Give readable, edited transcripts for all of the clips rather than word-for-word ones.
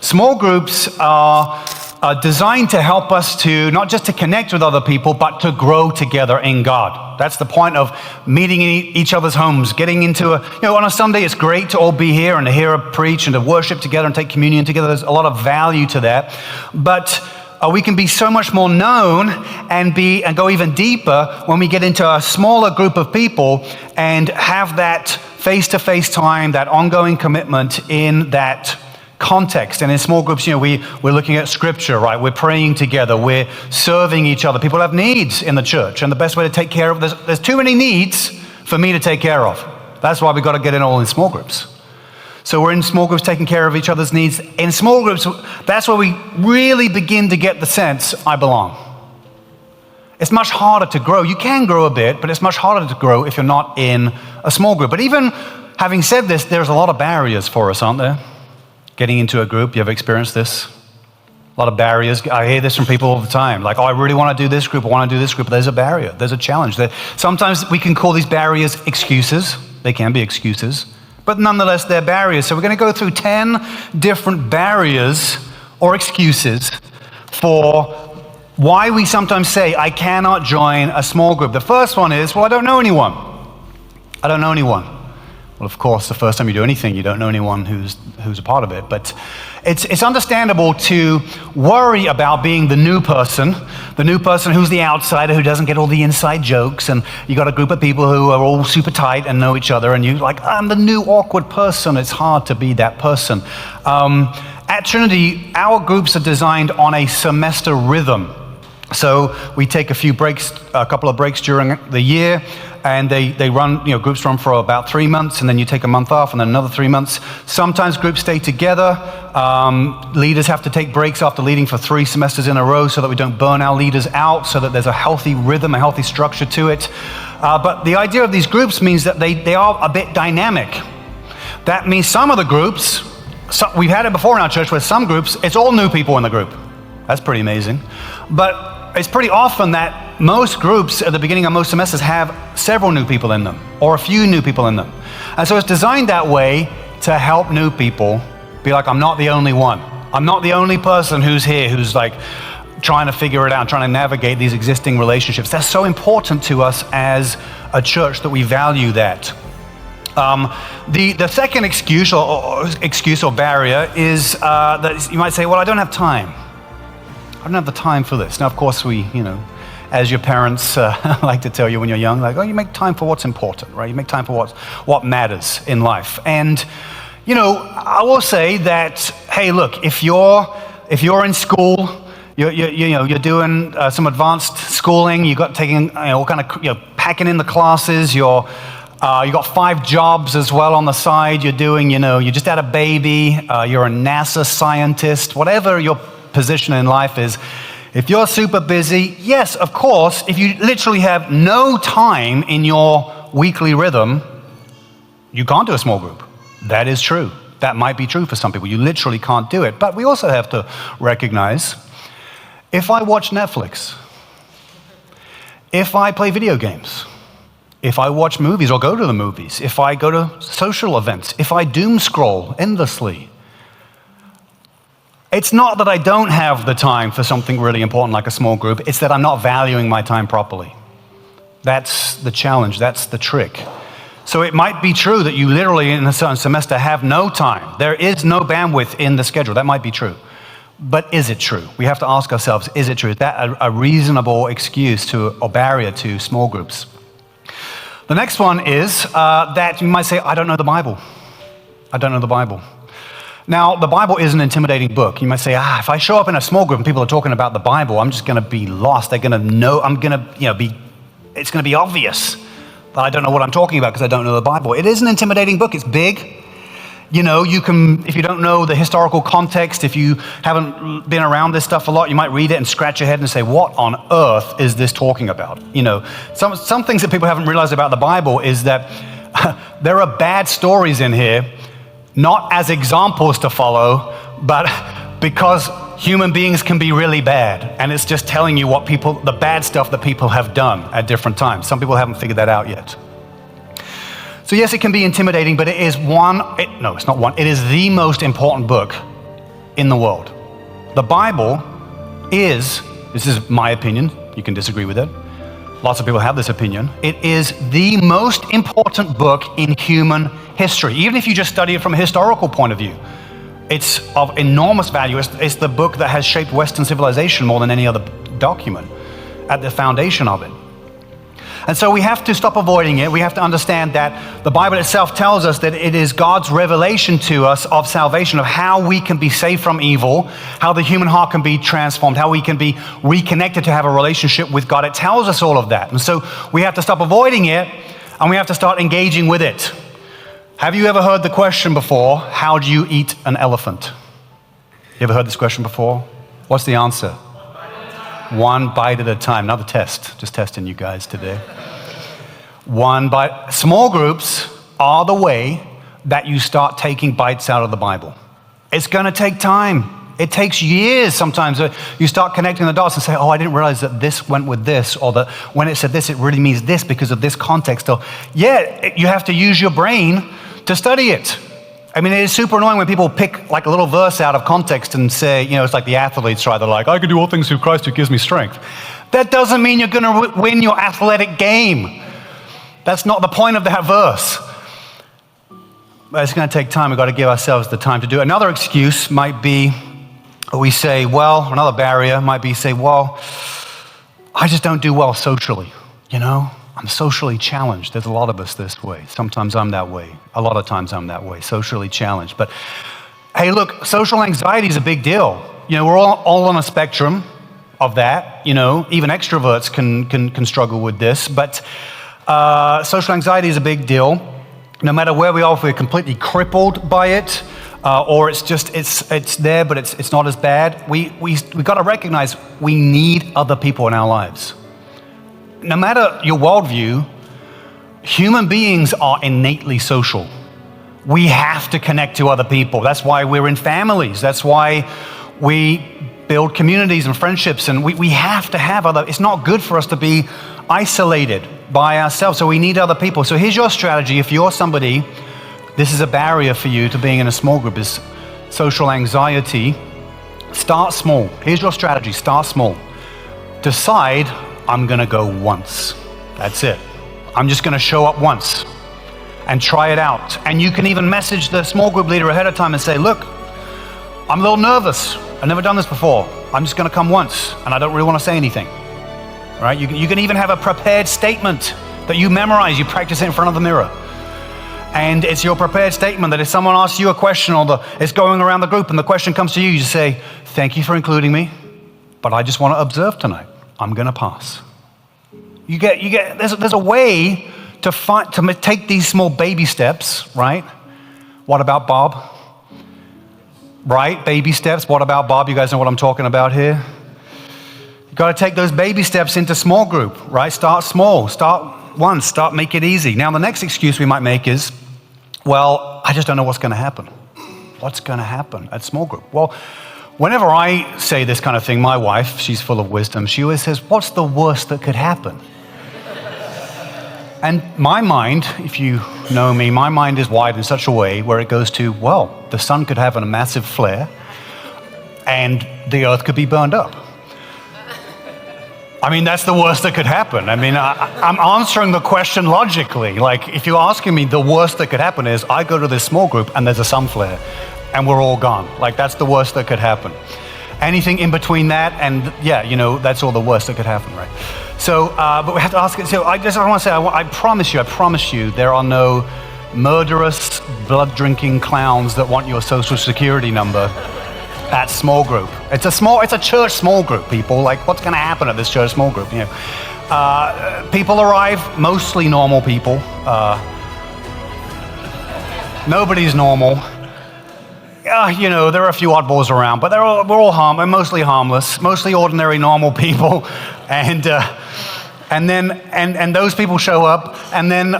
Small groups are designed to help us to not just to connect with other people, but to grow together in God. That's the point of meeting in each other's homes, getting into on a Sunday, it's great to all be here and to hear a preach and to worship together and take communion together. There's a lot of value to that. But we can be so much more known and go even deeper when we get into a smaller group of people and have that face-to-face time, that ongoing commitment in that context. And in small groups, we're looking at scripture, right? We're praying together. We're serving each other. People have needs in the church, and the best way to take care of there's too many needs for me to take care of. That's why we've got to get in all in small groups. So we're in small groups taking care of each other's needs. In small groups, that's where we really begin to get the sense, I belong. It's much harder to grow. You can grow a bit, but it's much harder to grow if you're not in a small group. But even having said this, there's a lot of barriers for us, aren't there? Getting into a group, you ever experienced this? A lot of barriers. I hear this from people all the time. Like, I really want to do this group, I want to do this group. There's a barrier, there's a challenge. Sometimes we can call these barriers excuses. They can be excuses, but nonetheless, they're barriers. So we're going to go through 10 different barriers or excuses for why we sometimes say, I cannot join a small group. The first one is, well, I don't know anyone. I don't know anyone. Well, of course, the first time you do anything, you don't know anyone who's a part of it. But it's understandable to worry about being the new person who's the outsider, who doesn't get all the inside jokes. And you got a group of people who are all super tight and know each other. And you're like, I'm the new awkward person. It's hard to be that person. At Trinity, our groups are designed on a semester rhythm. So we take a couple of breaks during the year, and they run, groups run for about 3 months, and then you take a month off, and then another 3 months. Sometimes groups stay together. Leaders have to take breaks after leading for 3 semesters in a row so that we don't burn our leaders out, so that there's a healthy rhythm, a healthy structure to it. But the idea of these groups means that they are a bit dynamic. That means some of the groups, we've had it before in our church where some groups, it's all new people in the group. That's pretty amazing. But it's pretty often that most groups at the beginning of most semesters have several new people in them, or a few new people in them. And so it's designed that way to help new people be like, I'm not the only one. I'm not the only person who's here who's like trying to figure it out, trying to navigate these existing relationships. That's so important to us as a church that we value that. The second excuse or barrier is that you might say, well, I don't have time. I don't have the time for this. Now, of course, as your parents like to tell you when you're young, like, oh, you make time for what's important, right? You make time for what matters in life. And, I will say that, hey, look, if you're in school, you're doing some advanced schooling, you got taking, packing in the classes, you got 5 jobs as well on the side. You're doing, you just had a baby, you're a NASA scientist, whatever your position in life is. If you're super busy, yes, of course, if you literally have no time in your weekly rhythm, you can't do a small group. That is true. That might be true for some people. You literally can't do it. But we also have to recognize, if I watch Netflix, if I play video games, if I watch movies or go to the movies, if I go to social events, if I doom scroll endlessly, it's not that I don't have the time for something really important like a small group, it's that I'm not valuing my time properly. That's the challenge, that's the trick. So it might be true that you literally in a certain semester have no time. There is no bandwidth in the schedule, that might be true. But is it true? We have to ask ourselves, is it true? Is that a reasonable excuse or barrier to small groups? The next one is that you might say, I don't know the Bible. I don't know the Bible. Now, the Bible is an intimidating book. You might say, if I show up in a small group and people are talking about the Bible, I'm just going to be lost. They're going to know, it's going to be obvious that I don't know what I'm talking about because I don't know the Bible. It is an intimidating book. It's big. You can, if you don't know the historical context, if you haven't been around this stuff a lot, you might read it and scratch your head and say, what on earth is this talking about? Some things that people haven't realized about the Bible is that there are bad stories in here, not as examples to follow, but because human beings can be really bad. And it's just telling you the bad stuff that people have done at different times. Some people haven't figured that out yet. So yes, it can be intimidating, but it is it is the most important book in the world. The Bible is, this is my opinion, you can disagree with it. Lots of people have this opinion. It is the most important book in human history. Even if you just study it from a historical point of view, it's of enormous value. It's the book that has shaped Western civilization more than any other document at the foundation of it. And so we have to stop avoiding it. We have to understand that the Bible itself tells us that it is God's revelation to us of salvation, of how we can be saved from evil, how the human heart can be transformed, how we can be reconnected to have a relationship with God. It tells us all of that. And so we have to stop avoiding it, and we have to start engaging with it. Have you ever heard the question before, how do you eat an elephant? You ever heard this question before? What's the answer? One bite at a time. Another test. Just testing you guys today. One bite. Small groups are the way that you start taking bites out of the Bible. It's going to take time. It takes years sometimes. You start connecting the dots and say, oh, I didn't realize that this went with this, or that when it said this, it really means this because of this context. Or, yeah, you have to use your brain to study it. I mean, it is super annoying when people pick like a little verse out of context and say, you know, it's like the athletes try. They're like, I can do all things through Christ who gives me strength. That doesn't mean you're going to win your athletic game. That's not the point of that verse. But it's going to take time. We've got to give ourselves the time to do it. Another excuse might be, we say, well, another barrier might be say, well, I just don't do well socially, you know? I'm socially challenged. There's a lot of us this way. Sometimes I'm that way. A lot of times I'm that way, socially challenged. But hey, look, social anxiety is a big deal. You know, we're all on a spectrum of that. You know, even extroverts can struggle with this. But social anxiety is a big deal. No matter where we are, if we're completely crippled by it, or it's just it's there, but it's not as bad. We got to recognize we need other people in our lives. No matter your worldview, human beings are innately social. We have to connect to other people. That's why we're in families. That's why we build communities and friendships, and we have to have other. It's not good for us to be isolated by ourselves, so we need other people. So here's your strategy. If you're somebody, this is a barrier for you to being in a small group, is social anxiety. Start small. Here's your strategy. Start small. Decide, I'm going to go once. That's it. I'm just going to show up once and try it out. And you can even message the small group leader ahead of time and say, look, I'm a little nervous. I've never done this before. I'm just going to come once, and I don't really want to say anything. All right? You can even have a prepared statement that you memorize. You practice it in front of the mirror. And it's your prepared statement that if someone asks you a question, or it's going around the group and the question comes to you, you say, thank you for including me, but I just want to observe tonight. I'm going to pass. There's a way to take these small baby steps, right? What about Bob? Right? Baby steps. What about Bob? You guys know what I'm talking about here? You've got to take those baby steps into small group, right? Start small. Start once. Make it easy. Now, the next excuse we might make is, well, I just don't know what's going to happen. What's going to happen at small group? Well, whenever I say this kind of thing, my wife, she's full of wisdom, she always says, what's the worst that could happen? And my mind, if you know me, my mind is wired in such a way where it goes to, well, the sun could have a massive flare and the earth could be burned up. I mean, that's the worst that could happen. I mean, I'm answering the question logically. Like, if you're asking me, the worst that could happen is I go to this small group and there's a sun flare and we're all gone. Like, that's the worst that could happen. Anything in between that and, yeah, you know, that's all the worst that could happen, right? So, but we have to ask it. So I want to say, I promise you, there are no murderous, blood-drinking clowns that want your social security number at small group. It's a church small group, people. Like, what's going to happen at this church small group? You know, people arrive, mostly normal people. Nobody's normal. You know, there are a few oddballs around, but we're mostly harmless, mostly ordinary, normal people, and those people show up, and then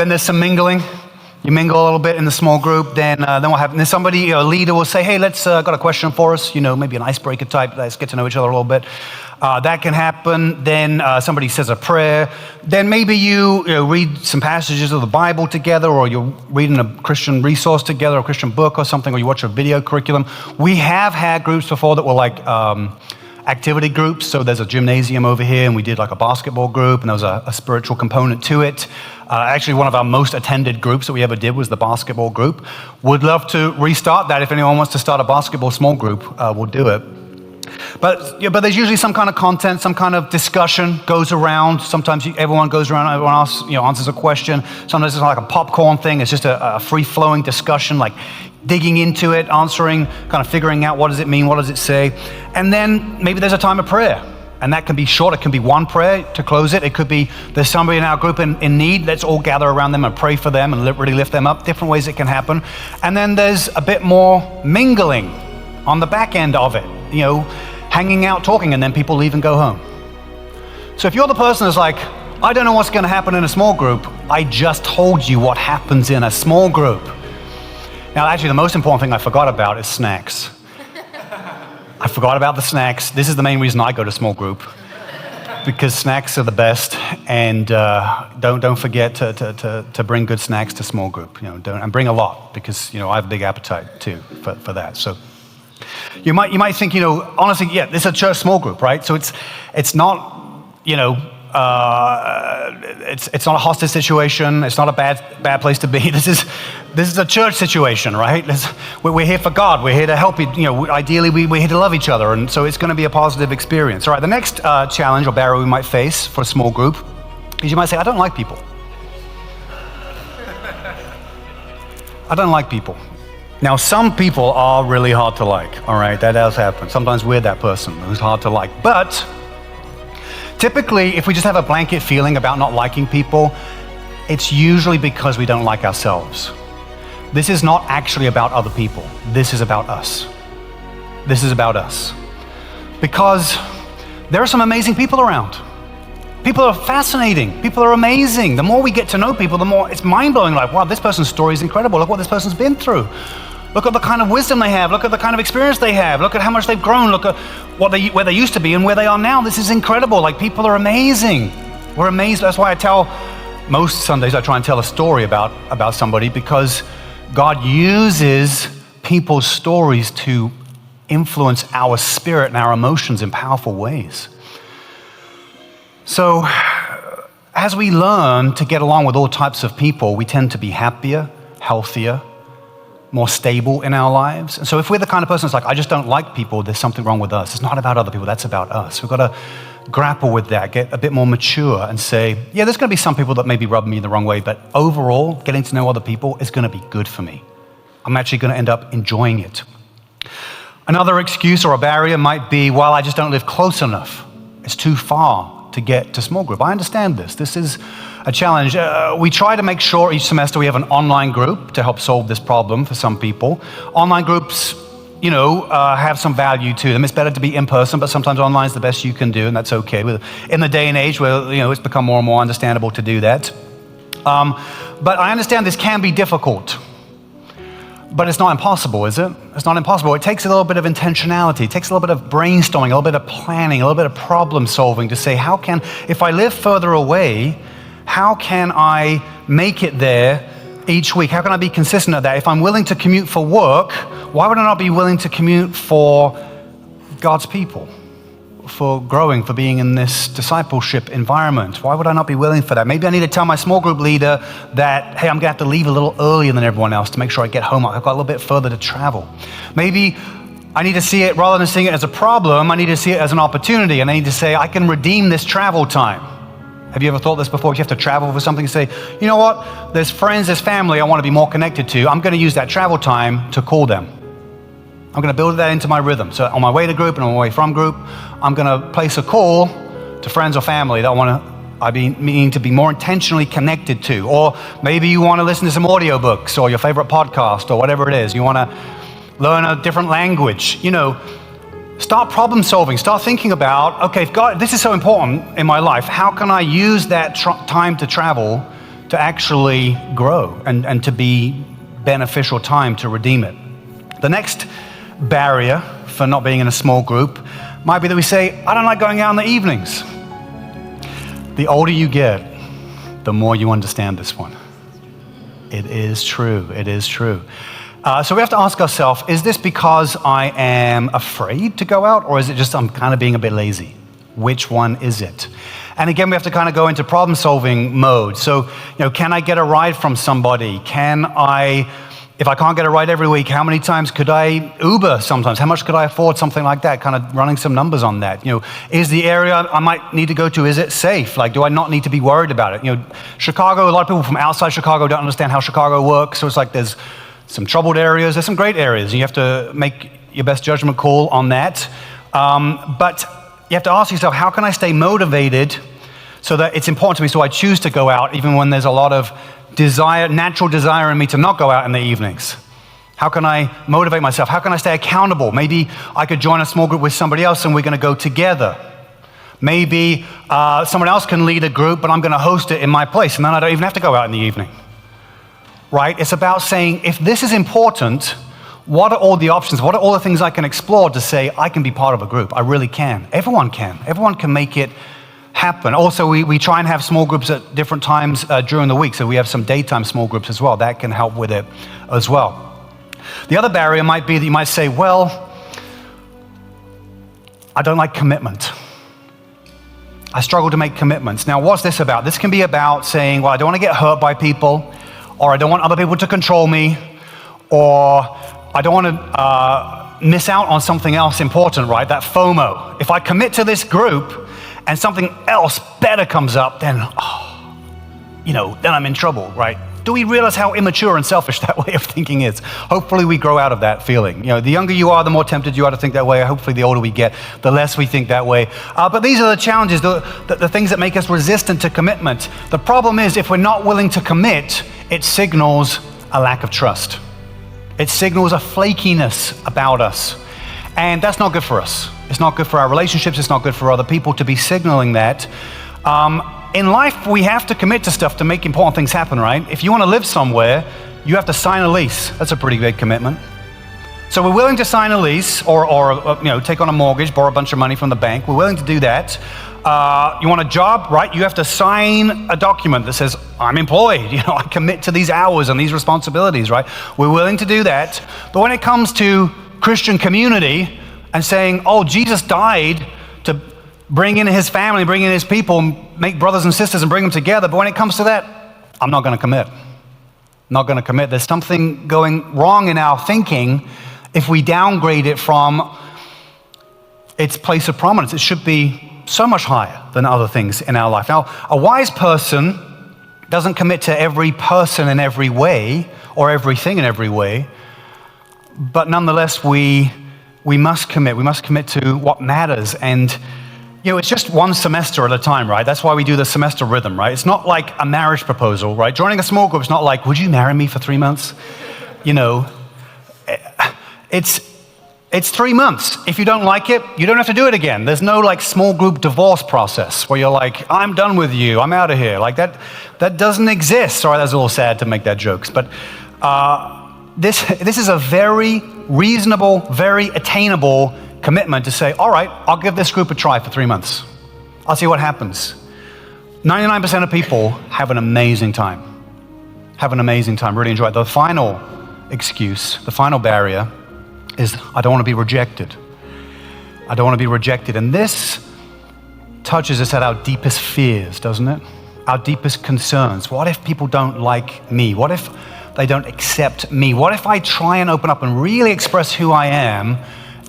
there's some mingling. You mingle a little bit in the small group, then what happens? Then somebody, a leader, will say, "Hey, let's got a question for us." You know, maybe an icebreaker type. Let's get to know each other a little bit. That can happen. Then somebody says a prayer. Then maybe you read some passages of the Bible together, or you're reading a Christian resource together, a Christian book or something, or you watch a video curriculum. We have had groups before that were like activity groups. So there's a gymnasium over here, and we did like a basketball group, and there was a spiritual component to it. Actually, one of our most attended groups that we ever did was the basketball group. Would love to restart that. If anyone wants to start a basketball small group, we'll do it. But there's usually some kind of content, some kind of discussion goes around. Sometimes everyone goes around, everyone asks, answers a question. Sometimes it's like a popcorn thing. It's just a free-flowing discussion, like digging into it, answering, kind of figuring out what does it mean, what does it say. And then maybe there's a time of prayer. And that can be short. It can be one prayer to close it. It could be there's somebody in our group in need. Let's all gather around them and pray for them and really lift them up. Different ways it can happen. And then there's a bit more mingling on the back end of it. Hanging out, talking, and then people leave and go home. So if you're the person that's like, I don't know what's going to happen in a small group, I just told you what happens in a small group. Now, actually, the most important thing I forgot about is snacks. I forgot about the snacks. This is the main reason I go to small group, because snacks are the best, and don't forget to bring good snacks to small group. And bring a lot, because I have a big appetite too for that. So you might think, honestly, yeah, this is a church small group, right? So it's not it's not a hostage situation. It's not a bad place to be. This is a church situation, right? We're here for God. We're here to help you. Ideally, we're here to love each other, and so it's going to be a positive experience. All right. The next challenge or barrier we might face for a small group is you might say, I don't like people. I don't like people. Now, some people are really hard to like. All right, that does happen. Sometimes we're that person who's hard to like, but typically, if we just have a blanket feeling about not liking people, it's usually because we don't like ourselves. This is not actually about other people. This is about us. This is about us. Because there are some amazing people around. People are fascinating. People are amazing. The more we get to know people, the more it's mind-blowing. Like, wow, this person's story is incredible. Look what this person's been through. Look at the kind of wisdom they have. Look at the kind of experience they have. Look at how much they've grown. Look at where they used to be and where they are now. This is incredible. Like, people are amazing. We're amazed. That's why I tell most Sundays, I try and tell a story about somebody, because God uses people's stories to influence our spirit and our emotions in powerful ways. So as we learn to get along with all types of people, we tend to be happier, healthier, more stable in our lives. And so if we're the kind of person that's like, I just don't like people, there's something wrong with us. It's not about other people, that's about us. We've got to grapple with that, get a bit more mature and say, yeah, there's going to be some people that maybe rub me the wrong way, but overall, getting to know other people is going to be good for me. I'm actually going to end up enjoying it. Another excuse or a barrier might be, well, I just don't live close enough. It's too far to get to small group. I understand this. This is a challenge. We try to make sure each semester we have an online group to help solve this problem for some people. Online groups, have some value to them. It's better to be in person, but sometimes online is the best you can do, and that's okay. In the day and age where, it's become more and more understandable to do that. But I understand this can be difficult. But it's not impossible, is it? It's not impossible. It takes a little bit of intentionality. It takes a little bit of brainstorming, a little bit of planning, a little bit of problem solving to say, if I live further away, how can I make it there each week? How can I be consistent at that? If I'm willing to commute for work, why would I not be willing to commute for God's people, for growing, for being in this discipleship environment? Why would I not be willing for that? Maybe I need to tell my small group leader that, hey, I'm going to have to leave a little earlier than everyone else to make sure I get home. I've got a little bit further to travel. Maybe I need to see it, rather than seeing it as a problem, I need to see it as an opportunity, and I need to say, I can redeem this travel time. Have you ever thought this before? You have to travel for something, say, you know what? There's friends, there's family I want to be more connected to. I'm going to use that travel time to call them. I'm going to build that into my rhythm. So on my way to group and on my way from group, I'm going to place a call to friends or family that I mean to be more intentionally connected to. Or maybe you want to listen to some audiobooks or your favorite podcast or whatever it is. You want to learn a different language. Start problem solving. Start thinking about, okay, if God, this is so important in my life, how can I use that time to travel to actually grow and to be beneficial time to redeem it? The next barrier for not being in a small group might be that we say, I don't like going out in the evenings. The older you get, the more you understand this one. It is true. It is true. So we have to ask ourselves, is this because I am afraid to go out, or is it just I'm kind of being a bit lazy? Which one is it? And again, we have to kind of go into problem-solving mode. So, can I get a ride from somebody? If I can't get a ride every week, how many times could I Uber sometimes? How much could I afford? Something like that, kind of running some numbers on that. Is the area I might need to go to, is it safe? Like, do I not need to be worried about it? Chicago, a lot of people from outside Chicago don't understand how Chicago works. So it's like there's some troubled areas, there's some great areas. You have to make your best judgment call on that. But you have to ask yourself, how can I stay motivated so that it's important to me, so I choose to go out even when there's a lot of natural desire in me to not go out in the evenings? How can I motivate myself? How can I stay accountable? Maybe I could join a small group with somebody else and we're going to go together. Maybe someone else can lead a group, but I'm going to host it in my place, and then I don't even have to go out in the evening. Right? It's about saying, if this is important, what are all the options? What are all the things I can explore to say, I can be part of a group? I really can. Everyone can. Everyone can make it happen. Also, we try and have small groups at different times during the week. So we have some daytime small groups as well. That can help with it as well. The other barrier might be that you might say, well, I don't like commitment. I struggle to make commitments. Now, what's this about? This can be about saying, well, I don't want to get hurt by people, or I don't want other people to control me, or I don't want to miss out on something else important, right? That FOMO. If I commit to this group and something else better comes up, then, then I'm in trouble, right? Do we realize how immature and selfish that way of thinking is? Hopefully we grow out of that feeling. The younger you are, the more tempted you are to think that way. Hopefully the older we get, the less we think that way. But these are the challenges, the things that make us resistant to commitment. The problem is, if we're not willing to commit, it signals a lack of trust. It signals a flakiness about us. And that's not good for us. It's not good for our relationships. It's not good for other people to be signaling that. In life, we have to commit to stuff to make important things happen, right? If you want to live somewhere, you have to sign a lease. That's a pretty big commitment. So we're willing to sign a lease or take on a mortgage, borrow a bunch of money from the bank. We're willing to do that. You want a job, right? You have to sign a document that says, I'm employed. I commit to these hours and these responsibilities, right? We're willing to do that. But when it comes to Christian community and saying, oh, Jesus died to bring in his family, bring in his people, make brothers and sisters and bring them together. But when it comes to that, I'm not going to commit. Not going to commit. There's something going wrong in our thinking if we downgrade it from its place of prominence. It should be so much higher than other things in our life. Now, a wise person doesn't commit to every person in every way or everything in every way, but nonetheless, we must commit. We must commit to what matters. And it's just one semester at a time, right? That's why we do the semester rhythm, right? It's not like a marriage proposal, right? Joining a small group is not like, would you marry me for 3 months? It's 3 months. If you don't like it, you don't have to do it again. There's no small group divorce process where you're like, I'm done with you, I'm out of here. Like that doesn't exist. Sorry, that's a little sad to make that jokes, but this is a very reasonable, very attainable commitment to say, all right, I'll give this group a try for 3 months. I'll see what happens. 99% of people have an amazing time. Really enjoy it. The final excuse, the final barrier is, I don't want to be rejected. I don't want to be rejected. And this touches us at our deepest fears, doesn't it? Our deepest concerns. What if people don't like me? What if they don't accept me? What if I try and open up and really express who I am,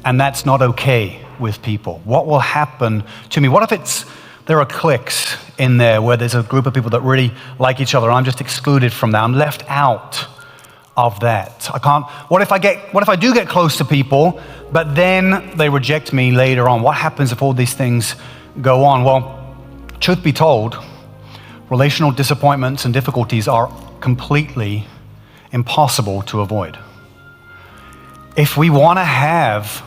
and that's not okay with people? What will happen to me? What if there are cliques in there where there's a group of people that really like each other, and I'm just excluded from that? I'm left out of that. What if I do get close to people, but then they reject me later on? What happens if all these things go on? Well, truth be told, relational disappointments and difficulties are completely impossible to avoid. If we want to have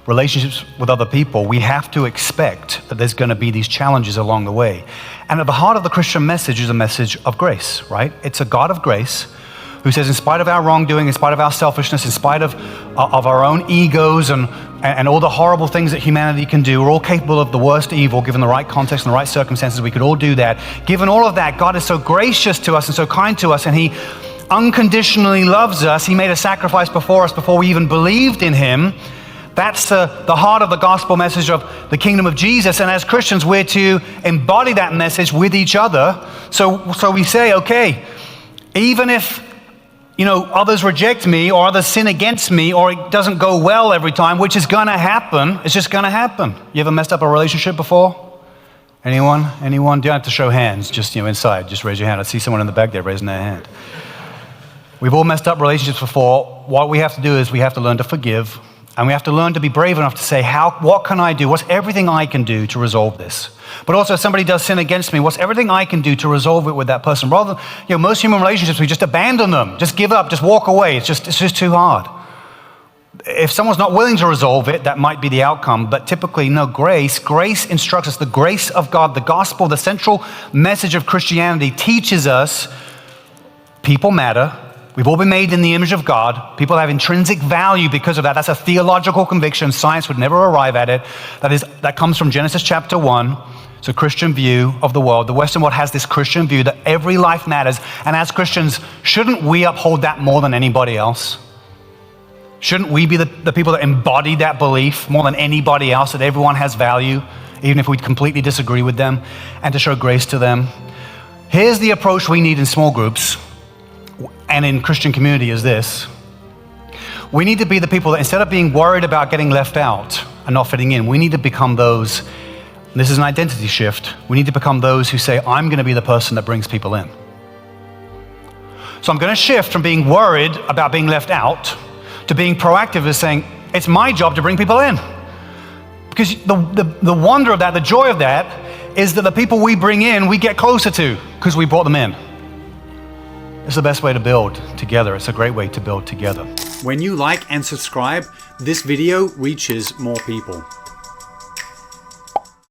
relationships with other people, we have to expect that there's going to be these challenges along the way. And at the heart of the Christian message is a message of grace, right? It's a God of grace who says in spite of our wrongdoing, in spite of our selfishness, in spite of our own egos and all the horrible things that humanity can do, we're all capable of the worst evil given the right context and the right circumstances. We could all do that. Given all of that, God is so gracious to us and so kind to us, and he unconditionally loves us. He made a sacrifice before us before we even believed in him. That's the heart of the gospel message of the kingdom of Jesus. And as Christians, we're to embody that message with each other. So we say, okay, even if others reject me or others sin against me or it doesn't go well every time, which is going to happen, it's just going to happen. You ever messed up a relationship before? Anyone? You don't have to show hands, just inside. Just raise your hand. I see someone in the back there raising their hand. We've all messed up relationships before. What we have to do is we have to learn to forgive, and we have to learn to be brave enough to say, what can I do? What's everything I can do to resolve this? But also, if somebody does sin against me, what's everything I can do to resolve it with that person? Rather than, most human relationships, we just abandon them, just give up, just walk away. It's just too hard. If someone's not willing to resolve it, that might be the outcome. But typically, no, grace instructs us. The grace of God, the gospel, the central message of Christianity teaches us people matter. We've all been made in the image of God. People have intrinsic value because of that. That's a theological conviction. Science would never arrive at it. That comes from Genesis chapter 1. It's a Christian view of the world. The Western world has this Christian view that every life matters. And as Christians, shouldn't we uphold that more than anybody else? Shouldn't we be the people that embody that belief more than anybody else, that everyone has value, even if we completely disagree with them, and to show grace to them? Here's the approach we need in small groups and in Christian community is this. We need to be the people that instead of being worried about getting left out and not fitting in, we need to become those, and this is an identity shift, we need to become those who say, I'm going to be the person that brings people in. So I'm going to shift from being worried about being left out to being proactive as saying, it's my job to bring people in. Because the wonder of that, the joy of that, is that the people we bring in, we get closer to because we brought them in. It's the best way to build together. It's a great way to build together. When you like and subscribe, this video reaches more people.